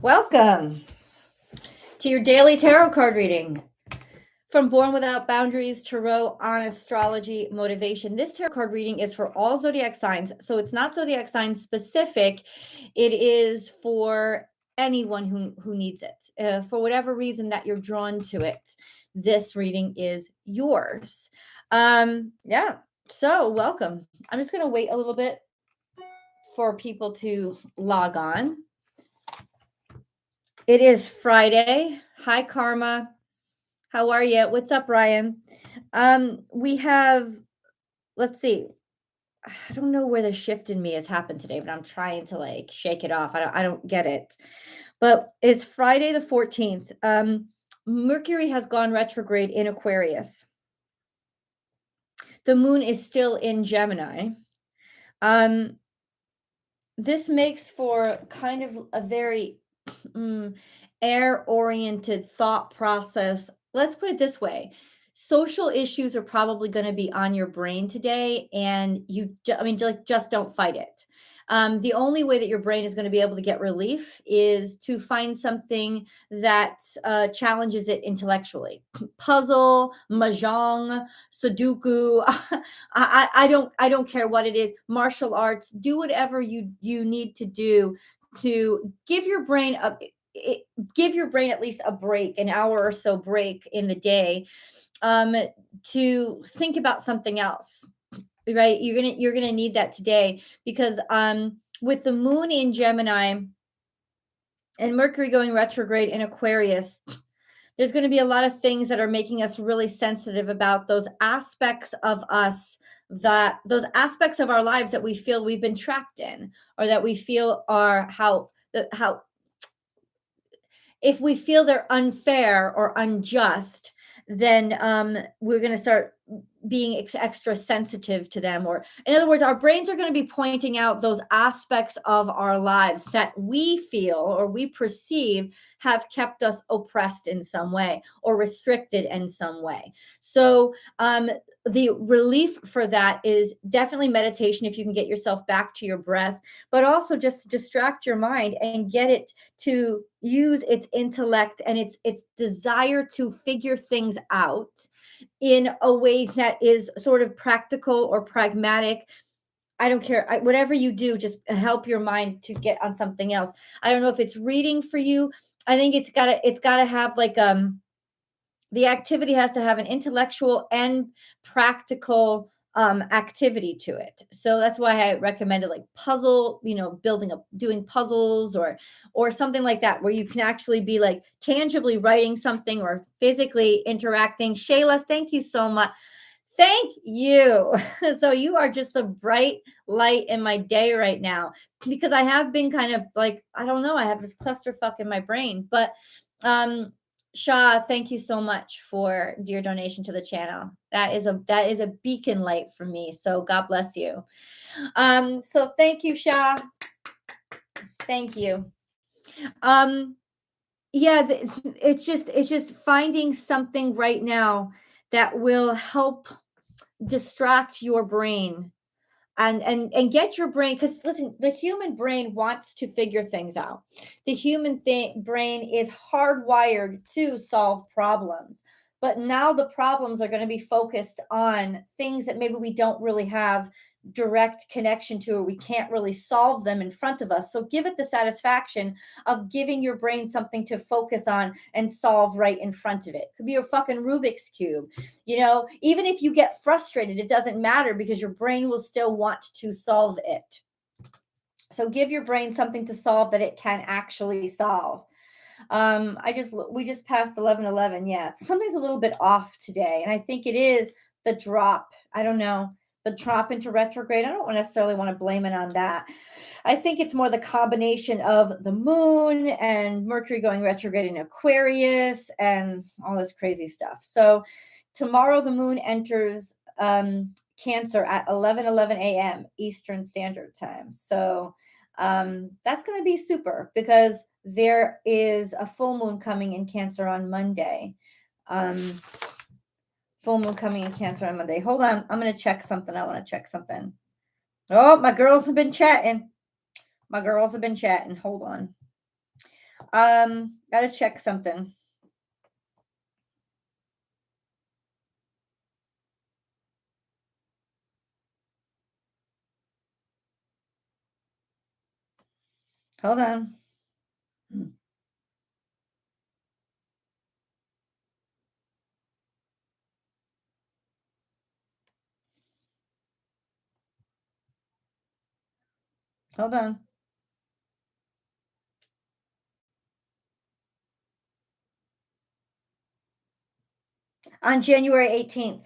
Welcome to your daily tarot card reading from Born Without Boundaries Tarot on Astrology Motivation. This tarot card reading is for all zodiac signs, so it's not zodiac sign specific. It is for anyone who needs it. For whatever reason that you're drawn to it, this reading is yours. Yeah, so welcome. I'm just going to wait a little bit for people to log on. It is Friday. Hi, Karma. How are you? What's up, Ryan? We have, let's see. I don't know where the shift in me has happened today, but I'm trying to shake it off. I don't get it. But it's Friday the 14th. Mercury has gone retrograde in Aquarius. The moon is still in Gemini. This makes for kind of a very air-oriented thought process. Let's put it this way. Social issues are probably going to be on your brain today, and just don't fight it. The only way that your brain is going to be able to get relief is to find something that challenges it intellectually. Puzzle, mahjong, Sudoku. I don't care what it is. Martial arts. Do whatever you need to do to give your brain at least a break, an hour or so break in the day, to think about something else. Right? You're gonna need that today because with the moon in Gemini and Mercury going retrograde in Aquarius, there's going to be a lot of things that are making us really sensitive about those aspects of us, that those aspects of our lives that we feel we've been trapped in, or that we feel are how if we feel they're unfair or unjust, then we're going to start being extra sensitive to them. Or in other words, our brains are going to be pointing out those aspects of our lives that we feel or we perceive have kept us oppressed in some way or restricted in some way. So the relief for that is definitely meditation, if you can get yourself back to your breath, but also just to distract your mind and get it to use its intellect and its desire to figure things out in a way that is sort of practical or pragmatic. I don't care. Whatever you do, just help your mind to get on something else. I don't know if it's reading for you. I think it's gotta have the activity has to have an intellectual and practical activity to it. So that's why I recommended like puzzle, doing puzzles or something like that, where you can actually be like tangibly writing something or physically interacting. Shayla, thank you so much. Thank you. So you are just the bright light in my day right now, because I have been kind of like, I don't know, I have this clusterfuck in my brain. But Shah, thank you so much for your donation to the channel. That is a beacon light for me. So God bless you. So thank you, Shah. Thank you. Yeah, it's just finding something right now that will help distract your brain and get your brain, because listen, the human brain wants to figure things out. The human brain is hardwired to solve problems, but now the problems are going to be focused on things that maybe we don't really have direct connection to, or we can't really solve them in front of us. So give it the satisfaction of giving your brain something to focus on and solve right in front of it. Could be a fucking Rubik's cube. Even if you get frustrated, it doesn't matter, because your brain will still want to solve it. So give your brain something to solve that it can actually solve. We just passed 11:11. Yeah, something's a little bit off today, and I think it is the drop. I don't know, the drop into retrograde. I don't necessarily want to blame it on that. I think it's more the combination of the moon and Mercury going retrograde in Aquarius and all this crazy stuff. So tomorrow the moon enters Cancer at 11:11 a.m. Eastern Standard Time. So that's going to be super, because there is a full moon coming in Cancer on Monday. Full moon coming in Cancer on Monday. Hold on. I'm going to check something. I want to check something. Oh, my girls have been chatting. Hold on. Gotta check something. Hold on. Hold on. On January 18th.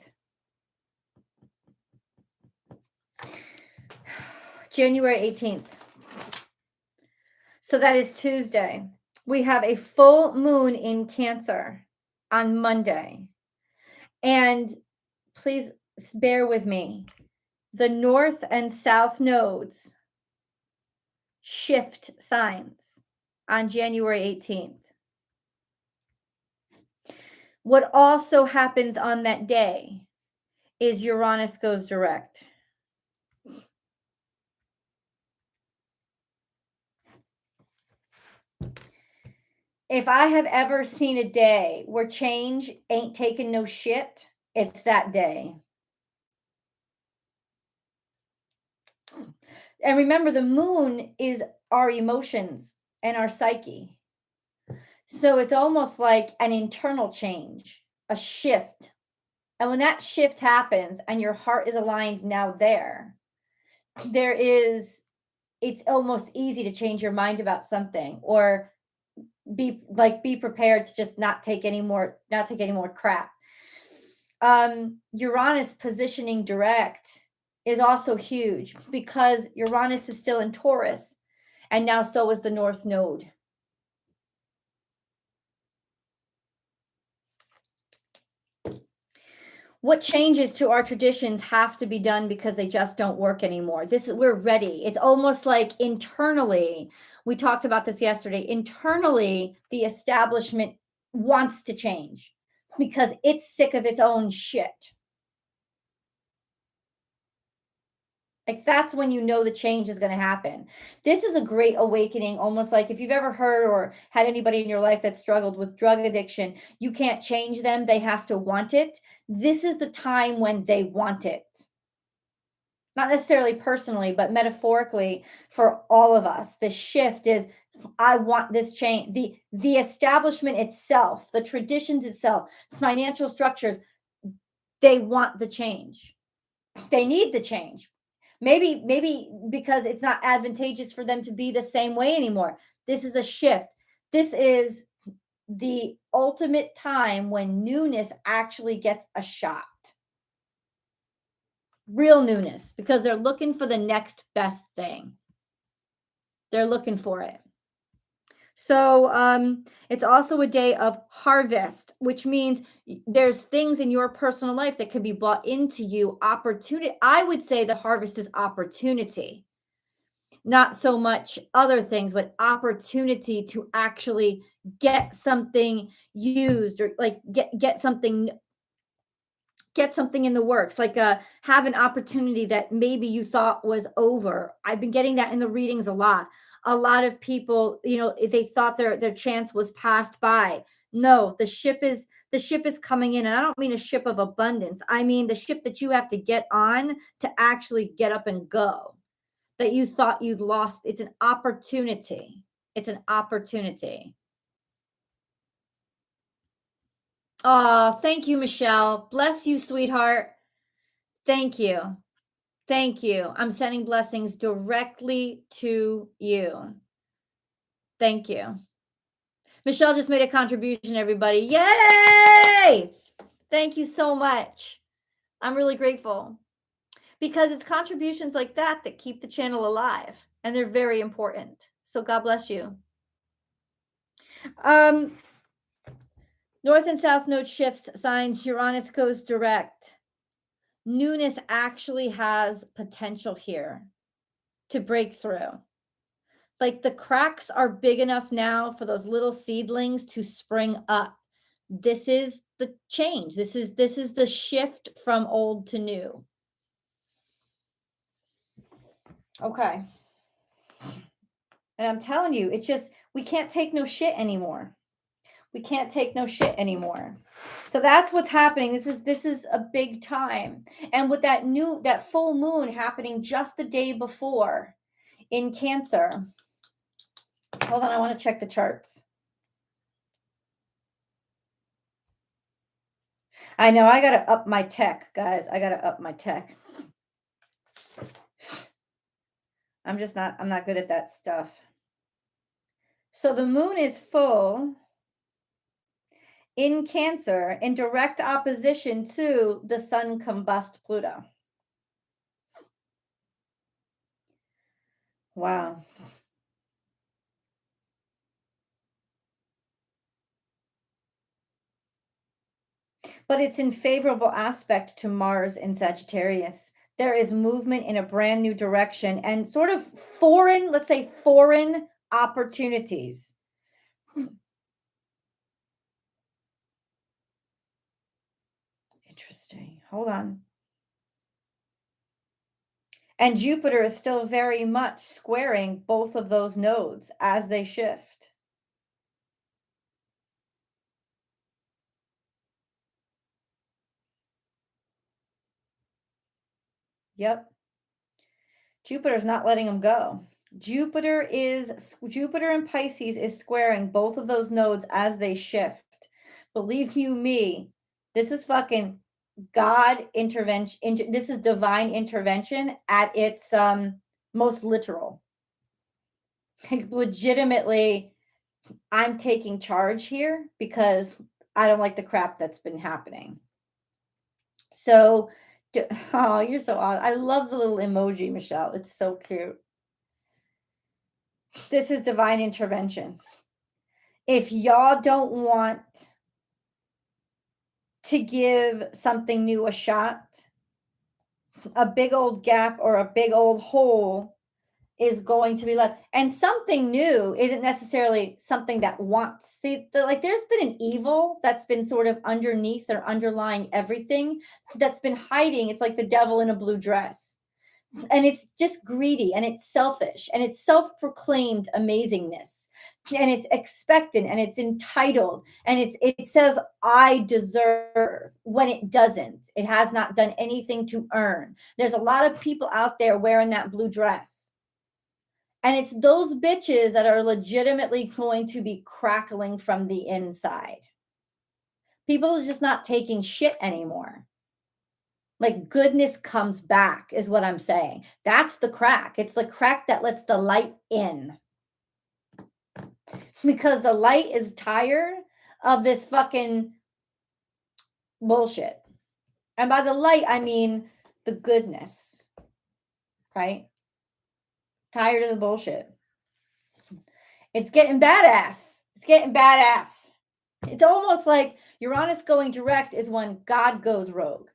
January 18th. So that is Tuesday. We have a full moon in Cancer on Monday. And please bear with me. The north and south nodes shift signs on January 18th. What also happens on that day is Uranus goes direct. If I have ever seen a day where change ain't taking no shit, it's that day. And remember, the moon is our emotions and our psyche. So it's almost like an internal change, a shift. And when that shift happens and your heart is aligned now it's almost easy to change your mind about something or be prepared to just not take any more crap. Uranus positioning direct is also huge because Uranus is still in Taurus and now so is the North Node. What changes to our traditions have to be done because they just don't work anymore. We're ready. It's almost like internally, we talked about this yesterday. Internally, the establishment wants to change because it's sick of its own shit. Like that's when you know the change is going to happen. This is a great awakening, almost like if you've ever heard or had anybody in your life that struggled with drug addiction, you can't change them, they have to want it. This is the time when they want it. Not necessarily personally, but metaphorically for all of us. The shift is I want this change. The establishment itself, the traditions itself, financial structures, they want the change. They need the change. Maybe because it's not advantageous for them to be the same way anymore. This is a shift. This is the ultimate time when newness actually gets a shot. Real newness, because they're looking for the next best thing. They're looking for it. So it's also a day of harvest, which means there's things in your personal life that can be brought into you. Opportunity. I would say the harvest is opportunity, not so much other things, but opportunity to actually get something used or like get something in the works, like have an opportunity that maybe you thought was over. I've been getting that in the readings a lot. A lot of people, if they thought their chance was passed by. No, the ship is coming in, and I don't mean a ship of abundance. I mean the ship that you have to get on to actually get up and go. That you thought you'd lost. It's an opportunity. It's an opportunity. Oh, thank you, Michelle. Bless you, sweetheart. Thank you. Thank you. I'm sending blessings directly to you. Thank you. Michelle just made a contribution, everybody. Yay! Thank you so much. I'm really grateful because it's contributions like that that keep the channel alive, and they're very important. So God bless you. North and South node shifts signs. Uranus goes direct. Newness actually has potential here to break through. Like the cracks are big enough now for those little seedlings to spring up. This is the change. This is the shift from old to new. Okay. And I'm telling you, it's just, we can't take no shit anymore. We can't take no shit anymore. So that's what's happening. This is a big time. And with that full moon happening just the day before in Cancer. Hold on, I want to check the charts. I know I got to up my tech, guys. I got to up my tech. I'm not good at that stuff. So the moon is full in Cancer in direct opposition to the sun combust Pluto. Wow. But it's in favorable aspect to Mars in Sagittarius. There is movement in a brand new direction and sort of foreign, let's say foreign opportunities. Interesting. Hold on. And Jupiter is still very much squaring both of those nodes as they shift. Yep. Jupiter's not letting them go. Jupiter and Pisces is squaring both of those nodes as they shift. Believe you me, this is fucking God intervention. This is divine intervention at its most literal. Legitimately, I'm taking charge here because I don't like the crap that's been happening. So, oh, you're so odd. I love the little emoji, Michelle. It's so cute. This is divine intervention. If y'all don't want to give something new a shot, a big old gap or a big old hole is going to be left. And something new isn't necessarily something that wants. See, like there's been an evil that's been sort of underneath or underlying everything that's been hiding. It's like the devil in a blue dress. And it's just greedy and it's selfish and it's self-proclaimed amazingness and it's expectant and it's entitled and it says I deserve when it doesn't. It has not done anything to earn. There's a lot of people out there wearing that blue dress, and it's those bitches that are legitimately going to be crackling from the inside. People are just not taking shit anymore. Like goodness comes back is what I'm saying. That's the crack. It's the crack that lets the light in. Because the light is tired of this fucking bullshit. And by the light, I mean the goodness, right? Tired of the bullshit. It's getting badass. It's getting badass. It's almost like Uranus going direct is when God goes rogue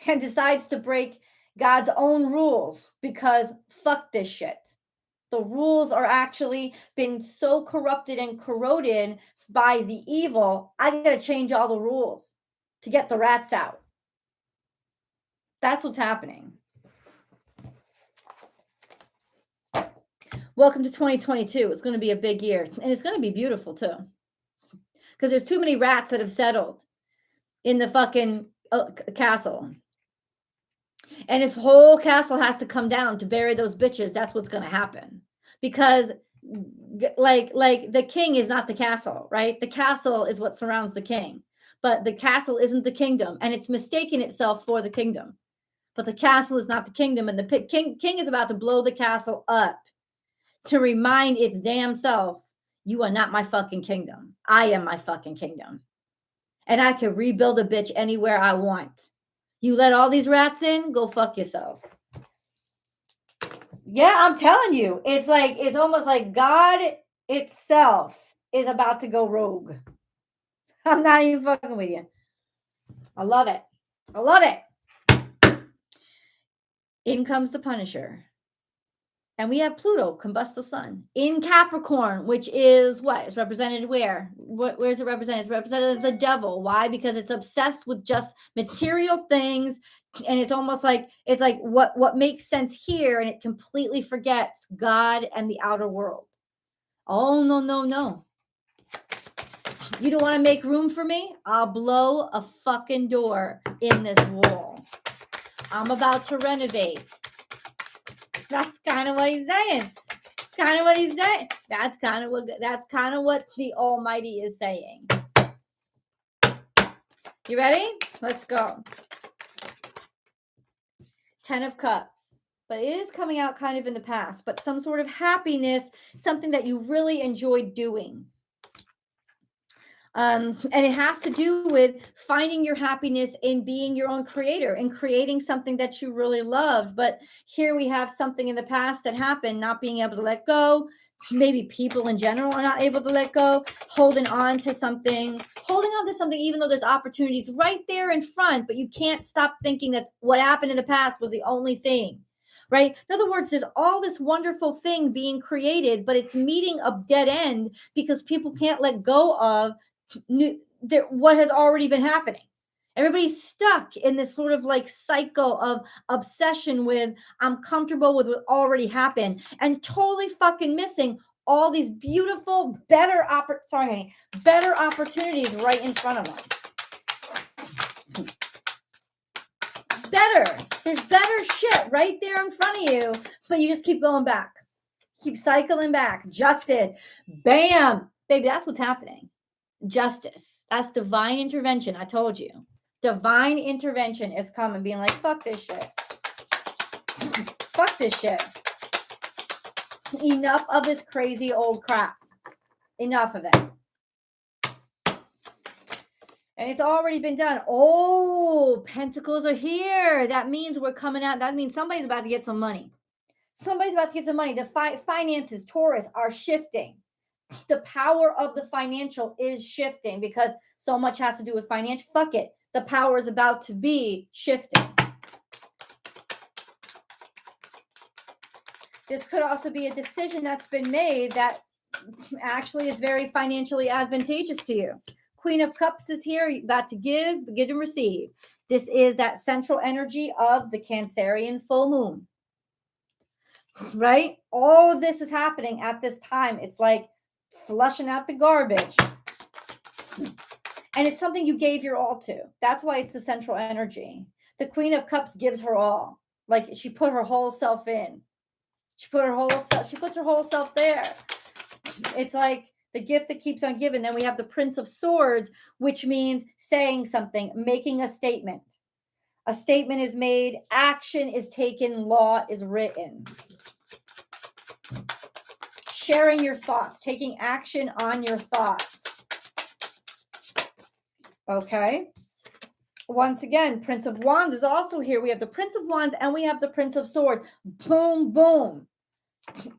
and decides to break God's own rules because fuck this shit. The rules are actually been so corrupted and corroded by the evil. I got to change all the rules to get the rats out. That's what's happening. Welcome to 2022. It's going to be a big year and it's going to be beautiful too. Because there's too many rats that have settled in the fucking castle. And if whole castle has to come down to bury those bitches, that's what's going to happen. Because like the king is not the castle, right? The castle is what surrounds the king. But the castle isn't the kingdom, and it's mistaken itself for the kingdom. But the castle is not the kingdom, and the king is about to blow the castle up to remind its damn self, you are not my fucking kingdom. I am my fucking kingdom. And I can rebuild a bitch anywhere I want. You let all these rats in, go fuck yourself. Yeah, I'm telling you. It's almost like God itself is about to go rogue. I'm not even fucking with you. I love it. I love it. In comes the Punisher. And we have Pluto, combust the sun, in Capricorn, which is what? It's represented where? Where is it represented? It's represented as the devil. Why? Because it's obsessed with just material things. And it's almost like, it's like what makes sense here, and it completely forgets God and the outer world. Oh, no, no, no. You don't want to make room for me? I'll blow a fucking door in this wall. I'm about to renovate. That's kind of what he's saying. Kind of what he's saying. That's kind of what the Almighty is saying. You ready? Let's go. 10 of Cups. But it is coming out kind of in the past, but some sort of happiness, something that you really enjoyed doing. And it has to do with finding your happiness in being your own creator and creating something that you really loved. But here we have something in the past that happened, not being able to let go. Maybe people in general are not able to let go, holding on to something, even though there's opportunities right there in front, but you can't stop thinking that what happened in the past was the only thing. Right? In other words, there's all this wonderful thing being created, but it's meeting a dead end because people can't let go of what has already been happening. Everybody's stuck in this sort of like cycle of obsession with I'm comfortable with what already happened and totally fucking missing all these beautiful, better opportunities right in front of them. There's better shit right there in front of you, but you just keep going back. Keep cycling back. Justice. Bam. Baby, that's what's happening. Justice. That's divine intervention. I told you. Divine intervention is coming, being like, fuck this shit. Fuck this shit. Enough of this crazy old crap. Enough of it. And it's already been done. Oh, pentacles are here. That means we're coming out. That means somebody's about to get some money. Somebody's about to get some money. The finances, Taurus, are shifting. The power of the financial is shifting because so much has to do with financial. Fuck it. The power is about to be shifting. This could also be a decision that's been made that actually is very financially advantageous to you. Queen of Cups is here. You're about to give and receive. This is that central energy of the Cancerian full moon. Right? All of this is happening at this time. It's like flushing out the garbage. And it's something you gave your all to. That's why it's the central energy. The Queen of Cups gives her all. Like she put her whole self in. She puts her whole self there. It's like the gift that keeps on giving. Then we have the Prince of Swords, which means saying something, making a statement. A statement is made, action is taken, law is written. Sharing your thoughts, taking action on your thoughts. Okay. Once again, Prince of Wands is also here. We have the Prince of Wands and we have the Prince of Swords. Boom, boom.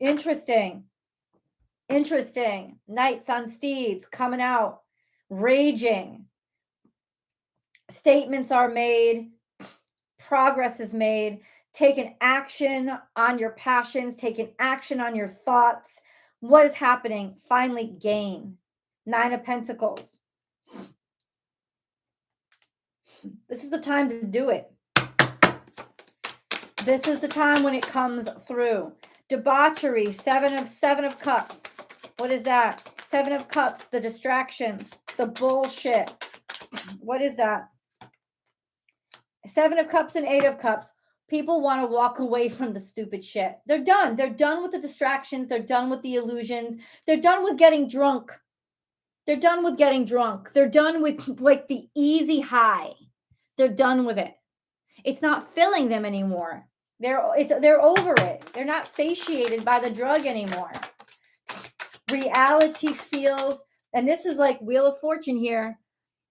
Interesting. Knights on steeds coming out, raging. Statements are made. Progress is made. Taking action on your passions, taking action on your thoughts. What is happening? Finally, gain. 9 of Pentacles. This is the time to do it. This is the time when it comes through. Debauchery, 7 of Cups. What is that? 7 of Cups, the distractions, the bullshit. What is that? 7 of Cups and 8 of Cups. People want to walk away from the stupid shit. They're done. They're done with the distractions. They're done with the illusions. They're done with getting drunk. They're done with like the easy high. They're done with it. It's not filling them anymore. They're over it. They're not satiated by the drug anymore. Reality feels, and this is like Wheel of Fortune here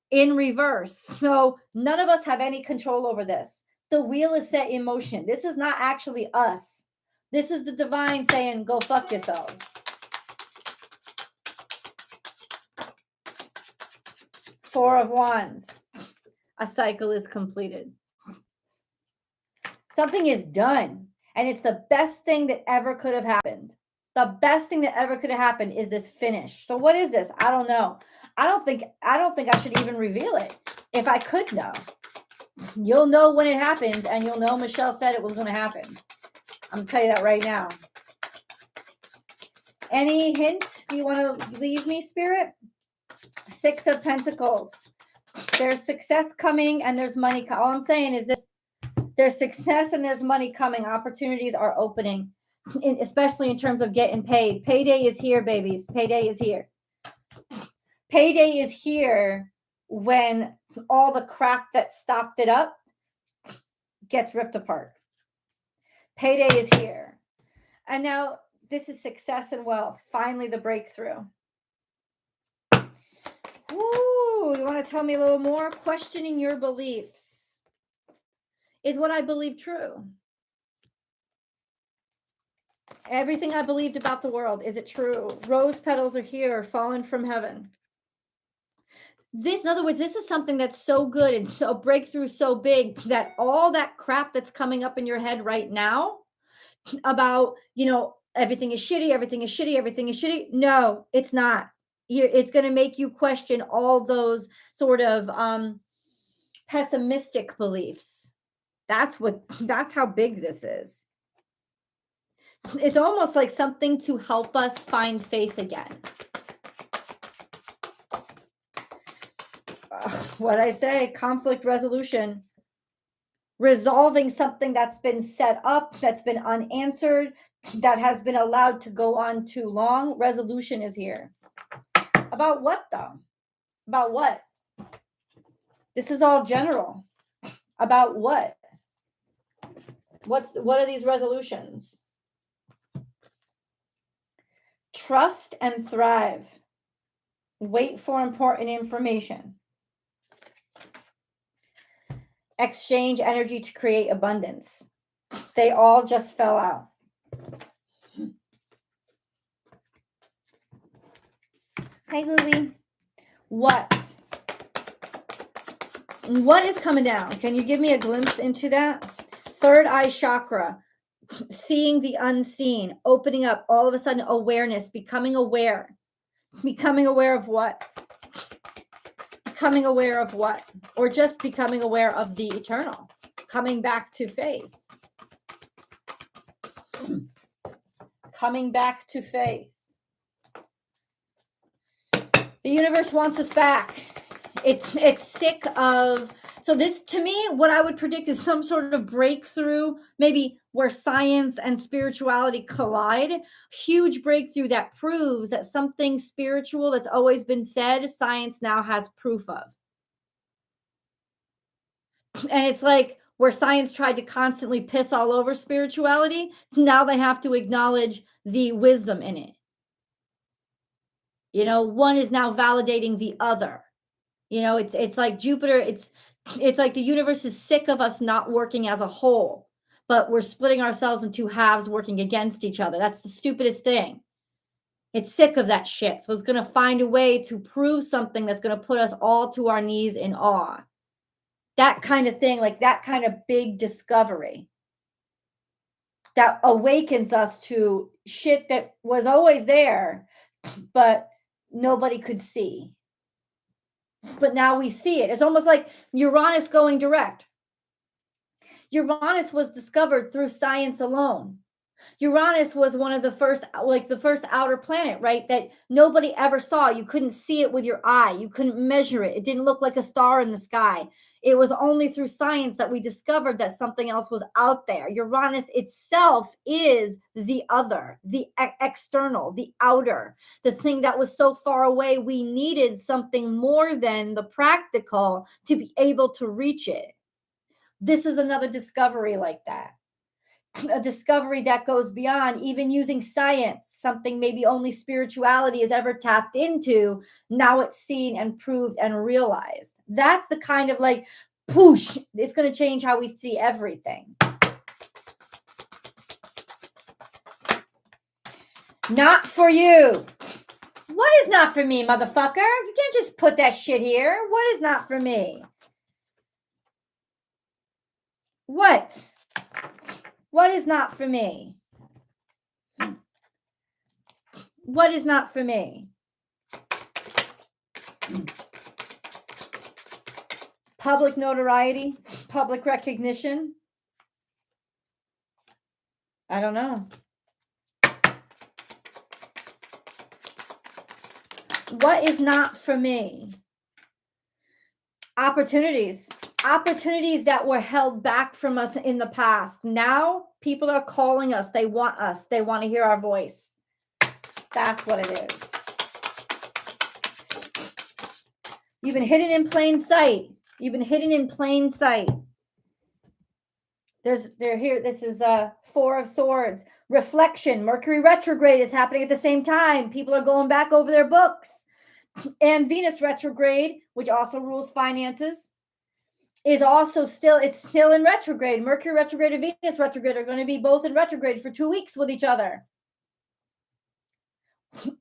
in reverse. So none of us have any control over this. The wheel is set in motion. This is not actually us. This is the divine saying, go fuck yourselves. Four of Wands. A cycle is completed. Something is done. And it's the best thing that ever could have happened. The best thing that ever could have happened is this finish. So what is this? I don't know. I don't think I should even reveal it. If I could know. You'll know when it happens, and you'll know Michelle said it was going to happen. I'm going to tell you that right now. Any hint you want to leave me, Spirit? 6 of Pentacles. There's success coming and there's money. All I'm saying is this. There's success and there's money coming. Opportunities are opening, especially in terms of getting paid. Payday is here, babies. Payday is here. Payday is here when all the crap that stopped it up gets ripped apart. Payday is here. And now this is success and wealth. Finally, the breakthrough. Ooh, you want to tell me a little more? Questioning your beliefs. Is what I believe true? Everything I believed about the world, is it true? Rose petals are here, fallen from heaven. This, in other words, this is something that's so good and so breakthrough, so big that all that crap that's coming up in your head right now about, everything is shitty, everything is shitty, everything is shitty. No, it's not. It's going to make you question all those sort of pessimistic beliefs. That's how big this is. It's almost like something to help us find faith again. What I say, conflict resolution, resolving something that's been set up, that's been unanswered, that has been allowed to go on too long. Resolution is here. About what though? About what? This is all general. About what? What are these resolutions? Trust and thrive. Wait for important information. Exchange energy to create abundance. They all just fell out. Hi, Louie. What is coming down? Can you give me a glimpse into that? Third eye chakra, seeing the unseen, opening up, all of a sudden awareness, becoming aware. Becoming aware of what? Becoming aware of what? Or just becoming aware of the eternal. Coming back to faith. Coming back to faith. The universe wants us back. It's sick of, so this, to me, what I would predict is some sort of breakthrough, maybe where science and spirituality collide. Huge breakthrough that proves that something spiritual that's always been said, science now has proof of. And it's like where science tried to constantly piss all over spirituality, now they have to acknowledge the wisdom in it. One is now validating the other. It's like Jupiter, it's like the universe is sick of us not working as a whole, but we're splitting ourselves into halves working against each other. That's the stupidest thing. It's sick of that shit. So it's going to find a way to prove something that's going to put us all to our knees in awe. That kind of thing, like that kind of big discovery that awakens us to shit that was always there, but nobody could see. But now we see it. It's almost like Uranus going direct. Uranus was discovered through science alone. Uranus was one of the first outer planet, right? That nobody ever saw. You couldn't see it with your eye. You couldn't measure it. It didn't look like a star in the sky. It was only through science that we discovered that something else was out there. Uranus itself is the other, the external, the outer, the thing that was so far away. We needed something more than the practical to be able to reach it. This is another discovery like that. A discovery that goes beyond even using science, something maybe only spirituality has ever tapped into. Now it's seen and proved and realized. That's the kind of like, poosh, it's going to change how we see everything. Not for you. What is not for me, motherfucker? You can't just put that shit here. What is not for me? What? What is not for me? What is not for me? Public notoriety, public recognition. I don't know. What is not for me? Opportunities that were held back from us in the past. Now people are calling us. They want us. They want to hear our voice. That's what it is. You've been hidden in plain sight. You've been hidden in plain sight. They're here. This is Four of Swords. Reflection. Mercury retrograde is happening at the same time. People are going back over their books. And Venus retrograde, which also rules finances, is also still in retrograde. Mercury retrograde and Venus retrograde are going to be both in retrograde for 2 weeks with each other.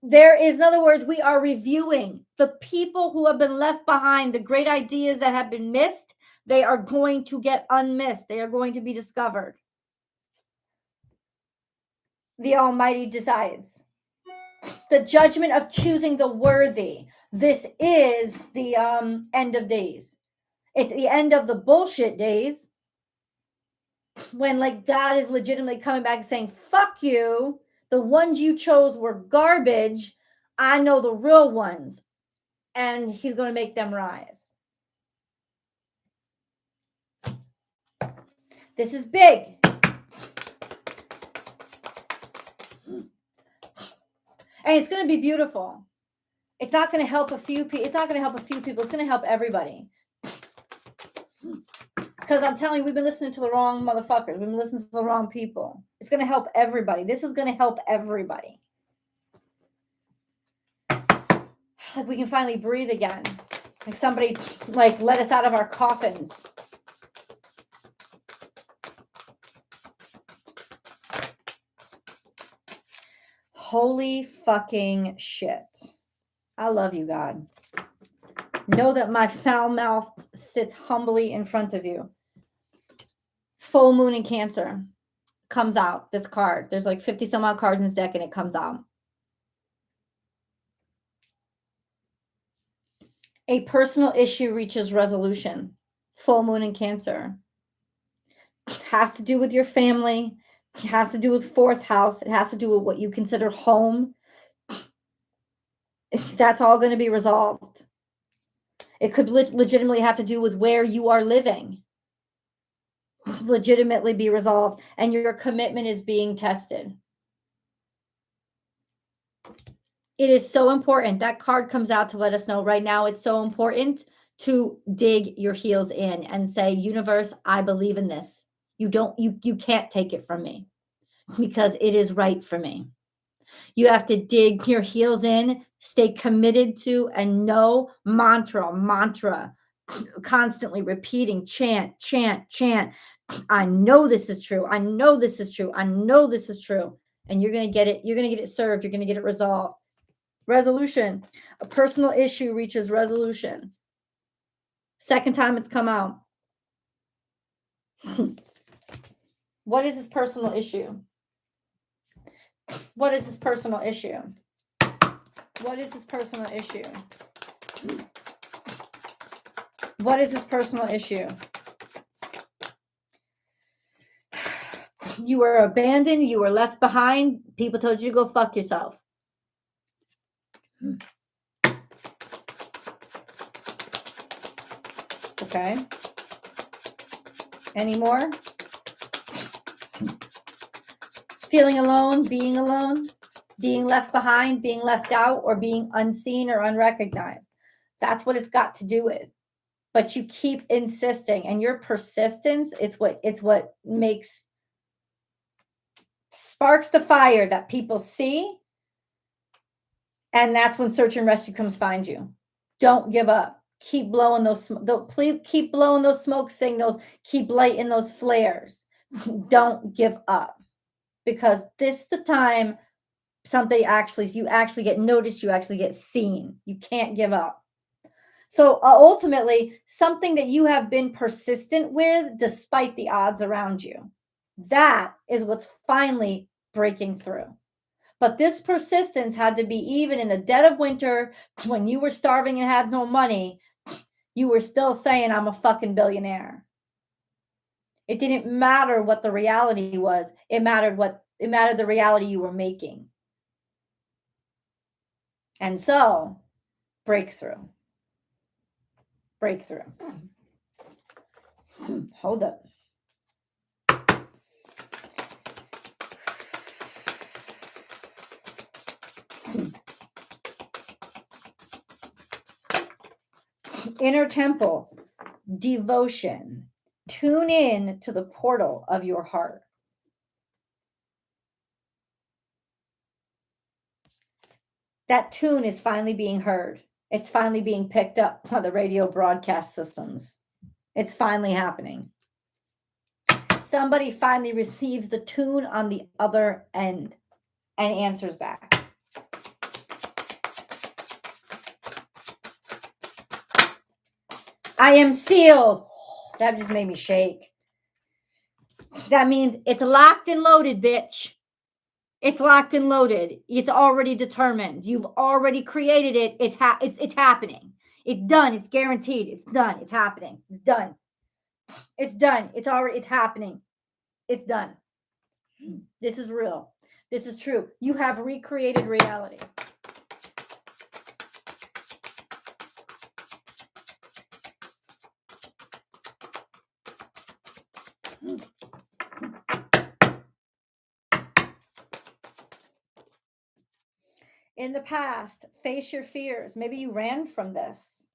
In other words, we are reviewing the people who have been left behind, the great ideas that have been missed. They are going to get unmissed. They are going to be discovered. The Almighty decides. The judgment of choosing the worthy. This is the end of days. It's the end of the bullshit days when like God is legitimately coming back and saying, fuck you. The ones you chose were garbage. I know the real ones. And he's going to make them rise. This is big. And it's going to be beautiful. It's not going to help a few people. It's not going to help a few people. It's going to help everybody. Because I'm telling you, we've been listening to the wrong motherfuckers. We've been listening to the wrong people. It's going to help everybody. This is going to help everybody. Like we can finally breathe again. Like somebody like let us out of our coffins. Holy fucking shit. I love you, God. Know that my foul mouth sits humbly in front of you. Full moon in Cancer comes out. This card. There's like 50 some odd cards in this deck and it comes out. A personal issue reaches resolution. Full moon in Cancer. It has to do with your family. It has to do with fourth house. It has to do with what you consider home. That's all going to be resolved. It could legitimately have to do with where you are living. Legitimately be resolved. And your commitment is being tested. It is so important. That card comes out to let us know right now it's so important to dig your heels in and say, universe, I believe in this. You can't take it from me because it is right for me. You have to dig your heels in, stay committed to, and know mantra, constantly repeating, chant. I know this is true. I know this is true. I know this is true. And you're going to get it. You're going to get it served. You're going to get it resolved. Resolution. A personal issue reaches resolution. Second time it's come out. What is his personal issue? What is his personal issue? What is his personal issue? What is his personal issue? You were abandoned. You were left behind. People told you to go fuck yourself. Okay. Any more? Feeling alone, being left behind, being left out, or being unseen or unrecognized. That's what it's got to do with. But you keep insisting, and your persistence, it's what sparks the fire that people see. And that's when search and rescue comes find you. Don't give up. Keep blowing keep blowing those smoke signals. Keep lighting those flares. Don't give up. Because this is the time you actually get noticed, you actually get seen. You can't give up. So ultimately, something that you have been persistent with despite the odds around you. That is what's finally breaking through. But this persistence had to be even in the dead of winter when you were starving and had no money, you were still saying, I'm a fucking billionaire. It didn't matter what the reality was. It mattered the reality you were making. And so, breakthrough. Breakthrough. Hold up. Inner temple, devotion. Tune in to the portal of your heart. That tune is finally being heard. It's finally being picked up on the radio broadcast systems. It's finally happening. Somebody finally receives the tune on the other end and answers back. I am sealed. That just made me shake. That means it's locked and loaded, bitch. It's locked and loaded. It's already determined. You've already created it. It's happening. It's done. It's guaranteed. It's done. It's happening. It's done. It's done. It's happening. It's done. This is real. This is true. You have recreated reality. In the past, face your fears. Maybe you ran from this.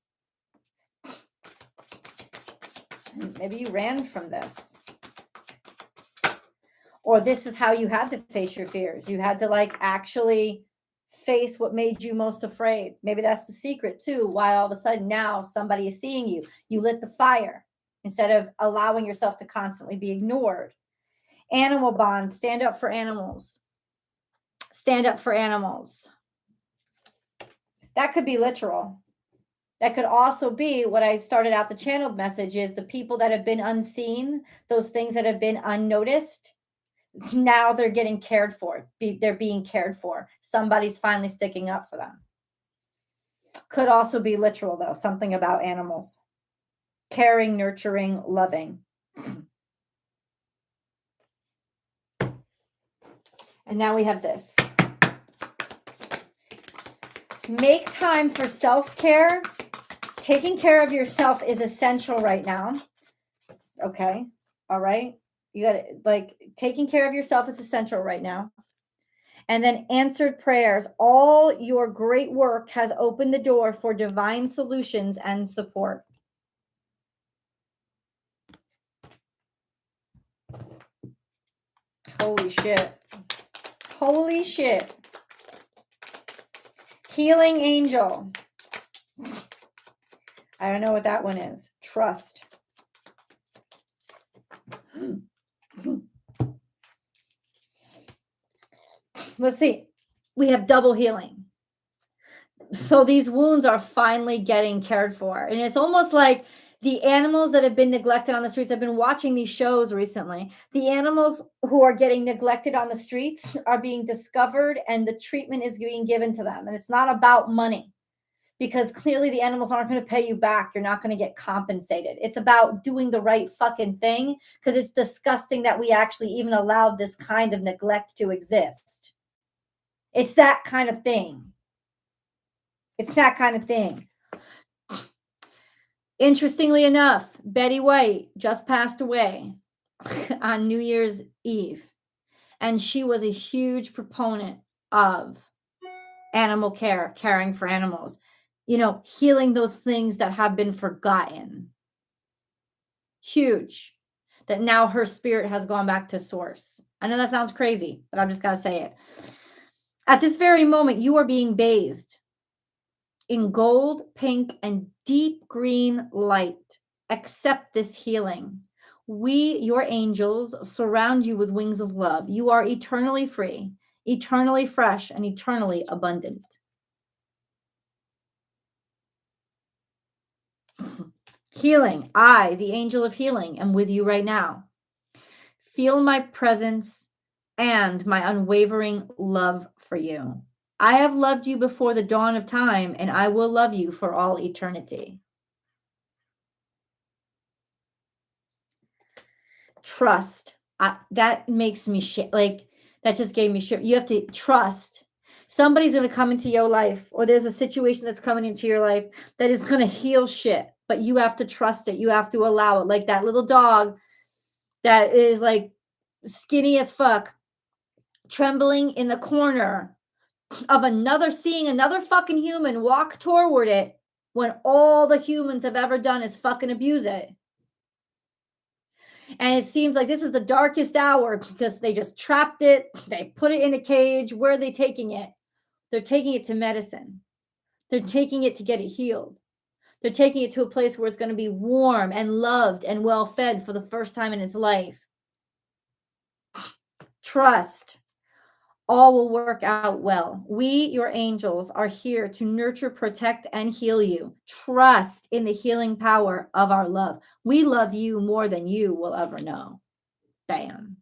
Maybe you ran from this. Or this is how you had to face your fears. You had to actually face what made you most afraid. Maybe that's the secret too. Why all of a sudden now somebody is seeing you. You lit the fire instead of allowing yourself to constantly be ignored. Animal bonds, stand up for animals. Stand up for animals. That could be literal. That could also be what I started out the channeled message is the people that have been unseen, those things that have been unnoticed. Now they're getting cared for. They're being cared for. Somebody's finally sticking up for them. Could also be literal, though. Something about animals. Caring, nurturing, loving. And now we have this. Make time for self-care. Taking care of yourself is essential right now. Okay. All right. You got to taking care of yourself is essential right now. And then answered prayers. All your great work has opened the door for divine solutions and support. Holy shit. Holy shit. Healing angel. I don't know what that one is. Trust. Let's see. We have double healing. So these wounds are finally getting cared for. And it's almost like the animals that have been neglected on the streets. I've been watching these shows recently. The animals who are getting neglected on the streets are being discovered and the treatment is being given to them. And it's not about money because clearly the animals aren't going to pay you back. You're not going to get compensated. It's about doing the right fucking thing because it's disgusting that we actually even allowed this kind of neglect to exist. It's that kind of thing. It's that kind of thing. Interestingly enough, Betty White just passed away on New Year's Eve. And she was a huge proponent of animal care, caring for animals, healing those things that have been forgotten. Huge. That now her spirit has gone back to source. I know that sounds crazy, but I'm just going to say it. At this very moment, you are being bathed in gold, pink, and deep green light. Accept this healing. We, your angels, surround you with wings of love. You are eternally free, eternally fresh, and eternally abundant. Healing. I, the angel of healing, am with you right now. Feel my presence and my unwavering love for you. I have loved you before the dawn of time, and I will love you for all eternity. Trust. That makes me like that just gave me shit. You have to trust. Somebody's going to come into your life, or there's a situation that's coming into your life that is going to heal shit, but you have to trust it. You have to allow it. Like that little dog that is like skinny as fuck, trembling in the corner of seeing another fucking human walk toward it when all the humans have ever done is fucking abuse it. And it seems like this is the darkest hour because they just trapped it. They put it in a cage. Where are they taking it? They're taking it to medicine. They're taking it to get it healed. They're taking it to a place where it's going to be warm and loved and well fed for the first time in its life. Trust. All will work out well. We, your angels, are here to nurture, protect, and heal you. Trust in the healing power of our love. We love you more than you will ever know. Bam.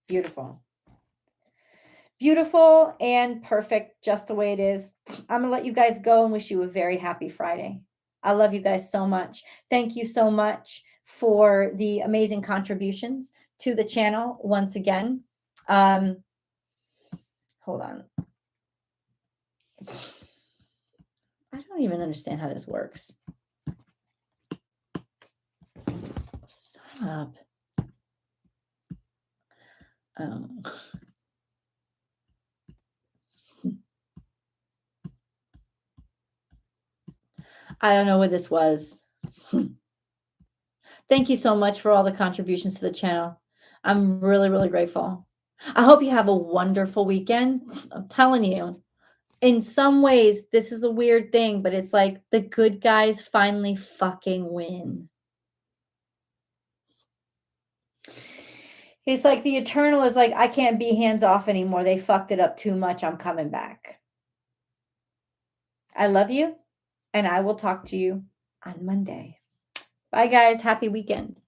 Beautiful. Beautiful and perfect, just the way it is. I'm going to let you guys go and wish you a very happy Friday. I love you guys so much. Thank you so much for the amazing contributions to the channel once again. Hold on. I don't even understand how this works. Stop. I don't know what this was. Thank you so much for all the contributions to the channel. I'm really, really grateful. I hope you have a wonderful weekend. I'm telling you, in some ways, this is a weird thing, but it's like the good guys finally fucking win. It's like the Eternal is like, I can't be hands off anymore. They fucked it up too much. I'm coming back. I love you, and I will talk to you on Monday. Bye, guys. Happy weekend.